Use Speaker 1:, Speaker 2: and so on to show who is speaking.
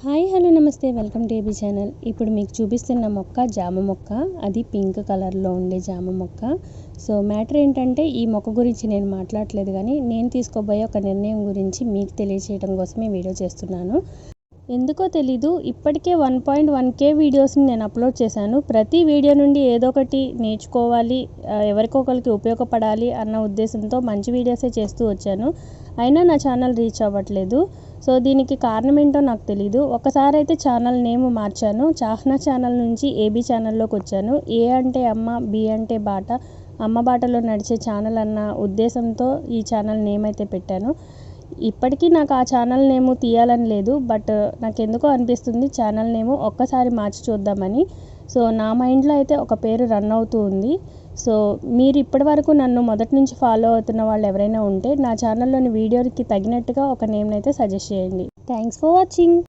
Speaker 1: Hi hello నమస్తే welcome to AB channel. ఇప్పుడు మీకు చూపిస్తున్న మొక్క జామ మొక్క. అది పింక్ కలర్లో ఉండే జామ మొక్క. సో మ్యాటర్ ఏంటంటే ఈ మొక్క గురించి నేను మాట్లాడలేదు, కానీ నేను తీసుకోబోయే ఒక నిర్ణయం గురించి మీకు తెలియజేయడం కోసమే వీడియో చేస్తున్నాను. ఎందుకో తెలీదు, ఇప్పటికే 1.1K వీడియోస్ని నేను అప్లోడ్ చేశాను. ప్రతి వీడియో నుండి ఏదో ఒకటి నేర్చుకోవాలి, ఎవరికొకరికి ఉపయోగపడాలి అన్న ఉద్దేశంతో మంచి వీడియోసే చేస్తూ వచ్చాను. అయినా నా ఛానల్ రీచ్ అవ్వట్లేదు. సో దీనికి కారణం ఏంటో నాకు తెలీదు. ఒకసారి అయితే ఛానల్ నేమ్ మార్చాను. చాహ్నా ఛానల్ నుంచి ఏబీ ఛానల్లోకి వచ్చాను. ఏ అంటే అమ్మ, బి అంటే బాట, అమ్మ బాటలో నడిచే ఛానల్ అన్న ఉద్దేశంతో ఈ ఛానల్ నేమ్ అయితే పెట్టాను. ఇప్పటికీ నాకు ఆ ఛానల్ నేము తీయాలని లేదు, బట్ నాకు ఎందుకో అనిపిస్తుంది ఛానల్ నేము ఒక్కసారి మార్చి చూద్దామని. సో నా మైండ్లో అయితే ఒక పేరు రన్ అవుతూ ఉంది. సో మీరు ఇప్పటి వరకు నన్ను మొదటి నుంచి ఫాలో అవుతున్న వాళ్ళు ఎవరైనా ఉంటే నా ఛానల్లోని వీడియోకి తగినట్టుగా ఒక నేమ్ని అయితే సజెస్ట్ చేయండి. Thanks for watching.